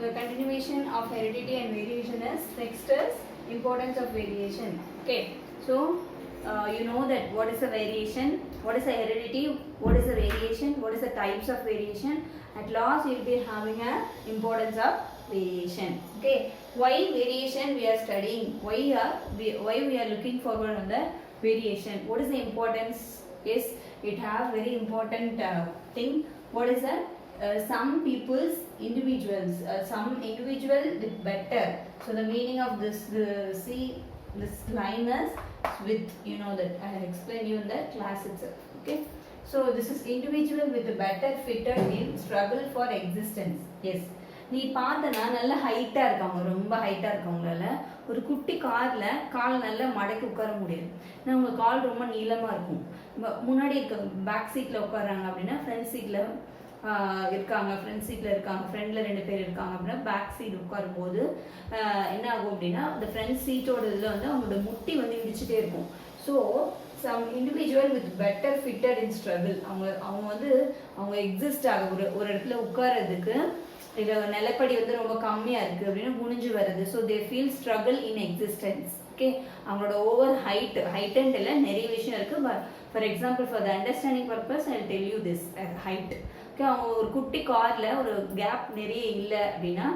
the continuation of heredity and variation is next is importance of variation. Okay, so you know that what is the variation, what is the heredity, what is the variation, what is the types of variation. At last you will be having a importance of variation. Okay, why variation we are studying, why we are looking forward on the variation, what is the importance? Yes, it have very important thing. What is that? Some people's individuals, some individual with better. So the meaning of this, this line is with, you know that I have explained you in the class itself. Okay, so this is individual with a better fitted in struggle for existence. Yes, நீ பார்த்தனா நல்ல ஹைட்டாக இருக்காங்க, ரொம்ப ஹைட்டாக இருக்கவங்களால ஒரு குட்டி காரில் கால் நல்லா மடக்கி உட்கார முடியாது. ஏன்னா உங்கள் கால் ரொம்ப நீளமாக இருக்கும். முன்னாடி இருக்க பேக் சீட்டில் உட்காராங்க அப்படின்னா ஃப்ரண்ட் சீட்டில் இருக்காங்க, ஃப்ரண்ட் சீட்டில் இருக்காங்க, ஃப்ரண்டில் 2 பேர் இருக்காங்க அப்படின்னா பேக் சீட் உட்காரும்போது என்ன ஆகும் அப்படின்னா அந்த ஃப்ரண்ட் சீட்டோட இதில் வந்து அவங்களோட முட்டி வந்து இடிச்சுட்டே இருக்கும். So some individual with better fitted in struggle, அவங்க வந்து அவங்க எக்ஸிஸ்ட் ஆக ஒரு இடத்துல உட்காரதுக்கு இது நிலப்படி வந்து ரொம்ப கம்மியாக இருக்குது அப்படின்னு குனிஞ்சு வருது. So they feel struggle in existence. Okay, அவங்களோட ஓவர் ஹைட்டன்ட் இல்லை நிறைய விஷயம் இருக்குது. For example for the understanding purpose I tell you this height. Okay, அவங்க ஒரு குட்டி காரில் ஒரு கேப் நிறைய இல்லை அப்படின்னா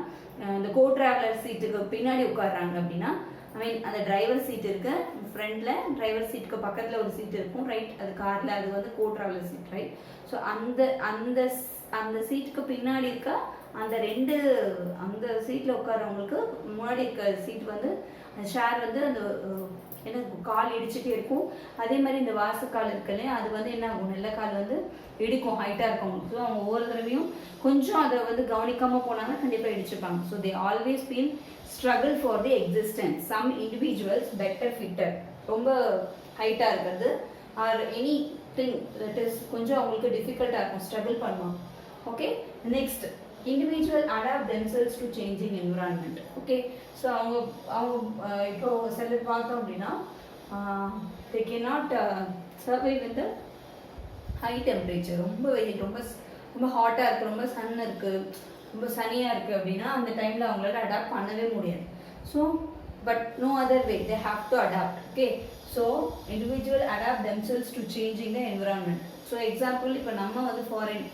இந்த கோ ட்ராவலர் சீட்டுக்கு பின்னாடி உட்காடுறாங்க அப்படின்னா ஐ மீன் அந்த டிரைவர் சீட் இருக்கு ஃப்ரண்ட்ல, டிரைவர் சீட்டுக்கு பக்கத்தில் ஒரு சீட் இருக்கும் ரைட், அது காரில் அது வந்து கோ ட்ராவலர் சீட் ரைட். ஸோ அந்த சீட்டுக்கு பின்னாடி இருக்க அந்த சீட்டில் உட்காரவங்களுக்கு முன்னாடி இருக்க சீட் வந்து ஷேர் வந்து அந்த என்ன கால் இடிச்சுட்டே இருக்கும். அதே மாதிரி இந்த வாசக்கால் இருக்குல்லையே அது வந்து என்ன ஆகும், நல்ல கால் வந்து இடிக்கும் ஹைட்டாக இருக்கவங்களுக்கு. ஸோ அவங்க ஒவ்வொரு தடவையும் கொஞ்சம் அதை வந்து கவனிக்காமல் போனாங்கன்னா கண்டிப்பாக இடிச்சுப்பாங்க. So they always feel struggle for the existence. Some individuals better fitter, ரொம்ப ஹைட்டாக இருக்கிறது or anything that is கொஞ்சம் அவங்களுக்கு டிஃபிகல்ட்டாக இருக்கும், ஸ்ட்ரகிள் பண்ணுவாங்க. Okay, next individual adapt themselves to changing environment. Okay, so அவங்க இப்போ சிலர் பார்த்தோம் அப்படின்னா they cannot survive with the high temperature. ரொம்ப வெயில், ரொம்ப ஹாட்டாக இருக்குது, ரொம்ப சன் இருக்குது, ரொம்ப சனியாக இருக்குது அப்படின்னா அந்த டைமில் அவங்களால அடாப்ட் பண்ணவே முடியாது. So but no other way, they have to adapt. Okay, so individual adapt themselves to changing the environment. So example இப்போ நம்ம வந்து ஃபாரின்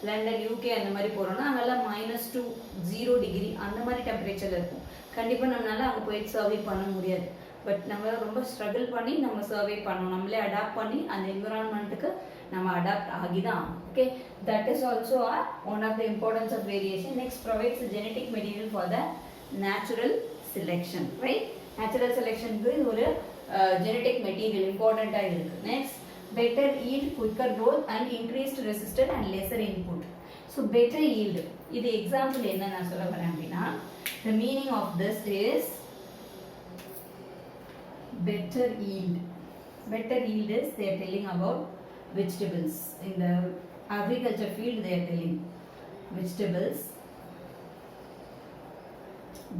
லண்டன் யூகே அந்த மாதிரி போகிறோன்னா அங்கெல்லாம் -2 0 டிகிரி அந்த மாதிரி டெம்பரேச்சரில் இருக்கும். கண்டிப்பாக நம்மளால அங்கே போயிட்டு சர்வை பண்ண முடியாது. பட் நம்ம ரொம்ப ஸ்ட்ரகிள் பண்ணி நம்ம சர்வை பண்ணணும், நம்மளே அடாப்ட் பண்ணி அந்த என்விரான்மெண்ட்டுக்கு நம்ம அடாப்ட் ஆகி தான். Okay, that is also one of the importance of variation. Next provides genetic material for the natural selection. Right, natural செலெக்ஷனுக்கு ஒரு ஜெனட்டிக் மெட்டீரியல் இம்பார்ட்டண்ட்டாக இருக்குது. Next better yield, quicker growth and increased resistance and lesser input. So better yield, இது example என்ன நான் சொல்ல வரேன் அப்படின்னா the meaning of this is better yield. Better yield is they are telling about vegetables. In the agriculture field they are telling vegetables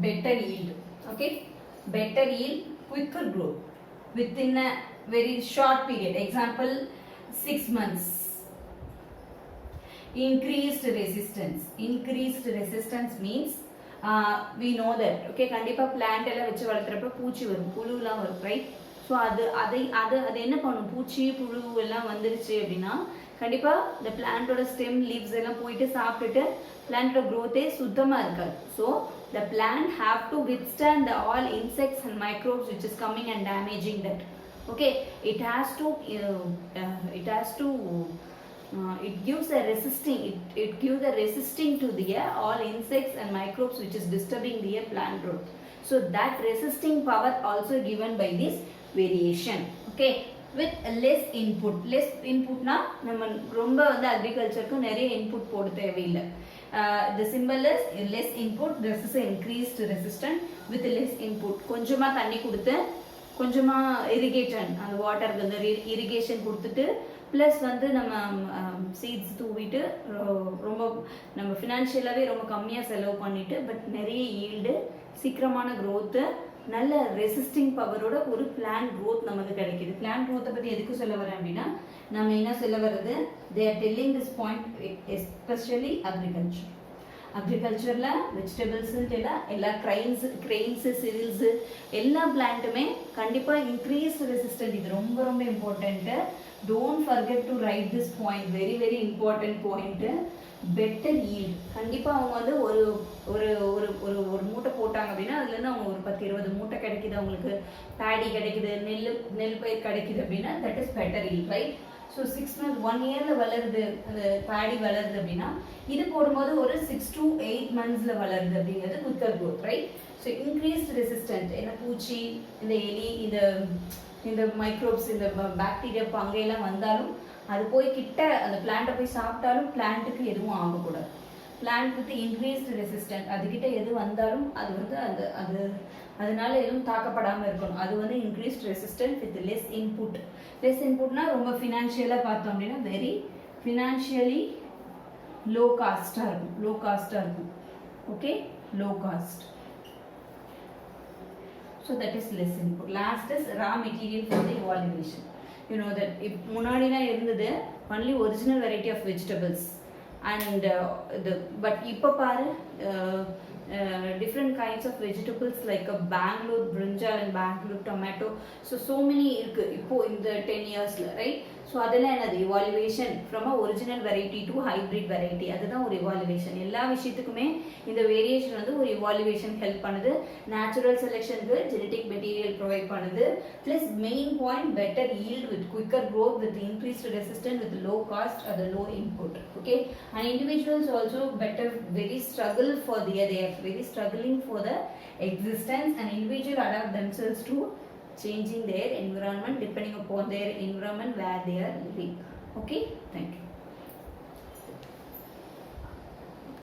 better yield. Okay, better yield, quicker growth within a very short period. Example 6 months. Increased resistance. Increased resistance means we know that. Okay, கண்டிப்பா plant எல்லாம் வச்சு வளர்த்துறப்ப பூச்சி வரும், புழுலாம் வரும் right. So அது என்ன பண்ணும், பூச்சி புழு எல்லாம் வந்துருச்சு அப்படின்னா கண்டிப்பா இந்த பிளான்ட்டோட ஸ்டெம் லீவ்ஸ் எல்லாம் போயிட்டு சாப்பிட்டுட்டு பிளான்ட்டோட க்ரோத்தே சுத்தமாக இருக்காது. So the plant have to withstand the all insects and microbes which is coming and damaging that. Okay, it gives a resisting to the all insects and microbes which is disturbing the plant growth. So that resisting power also given by this variation. Okay, with less input na நம்ம ரொம்ப வந்து அக்ரிகல்ச்சருக்கு நிறைய input போட தேவையில்லை. The symbol is less input, this is increased resistance with less input. கொஞ்சமா தண்ணி கொடுத்து கொஞ்சமாக இரிகேஷன் அந்த வாட்டருக்கு வந்து இரிகேஷன் கொடுத்துட்டு ப்ளஸ் வந்து நம்ம சீட்ஸ் தூவிட்டு ரொம்ப நம்ம ஃபினான்ஷியலாகவே ரொம்ப கம்மியாக செலவு பண்ணிவிட்டு பட் நிறைய ஈல்டு, சீக்கிரமான க்ரோத்து, நல்ல ரெசிஸ்டிங் பவரோட ஒரு பிளான்ட் க்ரோத் நமக்கு கிடைக்கிது. பிளான்ட் க்ரோத்தை பற்றி எதுக்கு சொல்ல வரேன் அப்படின்னா நம்ம என்ன சொல்ல வர்றது, they are telling this point especially agriculture. அக்ரிகல்ச்சரில் வெஜிடபிள்ஸுன்ட்டு எல்லா கிரெயின்ஸு சிரில்ஸு எல்லா பிளான்ட்டுமே கண்டிப்பாக இன்க்ரீஸ் ரெசிஸ்டன்ட். இது ரொம்ப ரொம்ப important. Don't forget to right this point, very very important point. Better yield. கண்டிப்பாக அவங்க வந்து ஒரு ஒரு ஒரு ஒரு ஒரு மூட்டை போட்டாங்க அப்படின்னா அதுலேருந்து அவங்க ஒரு 10-20 மூட்டை கிடைக்குது, அவங்களுக்கு பேடி கிடைக்குது, நெல் பயிர் கிடைக்குது அப்படின்னா that is better yield, right? So 6 months 1 yearல வளருது, அந்த பேடி வளருது அப்படின்னா இது போடும்போது ஒரு 6 to 8 monthsல வளருது அப்படிங்கிறது quicker growth, right? So increased resistant. ஏன்னா பூச்சி, இந்த எலி, இந்த மைக்ரோப்ஸ், இந்த பாக்டீரியா பங்கையெல்லாம் வந்தாலும் அது போய் கிட்ட அந்த பிளான்ட்டை போய் சாப்பிட்டாலும் பிளான்ட்டுக்கு எதுவும் ஆகக்கூடாது. பிளான்ட் வித் இன்க்ரீஸ்ட் ரெசிஸ்டன்ட், அதுக்கிட்ட எது வந்தாலும் அது வந்து அது அதனால எதுவும் தாக்கப்படாமல் இருக்கணும். அது வந்து increased resistant with less input. Less இன்புட்னா ரொம்ப ஃபினான்ஷியலாக பார்த்தோம் அப்படின்னா வெரி ஃபினான்ஷியலி லோ காஸ்ட்டாக இருக்கும். Okay, low cost. So that is less input. Last is raw material for the evaluation. You know that if முன்னாடினா இருந்தது only original variety of vegetables and but இப்போ பாரு different kinds of vegetables like a Bangalore brinjal and Bangalore tomato. So many இருக்கு இப்போ இந்த 10 yearsல, right? So அதெல்லாம் என்னது evaluation from a original variety to hybrid variety. அதுதான் ஒரு evaluation. எல்லா விஷயத்துக்குமே இந்த வேரியேஷன் வந்து ஒரு evaluation ஹெல்ப் பண்ணுது. நேச்சுரல் செலெக்ஷனுக்கு ஜெனட்டிக் மெட்டீரியல் ப்ரொவைட் பண்ணுது. Plus main point better yield with quicker growth with increased resistance with low cost or the low input. Okay, and individuals also better very struggle for they are very struggling for the existence, and individual adapt themselves to changing their environment depending upon their environment where they are living. Okay, thank you.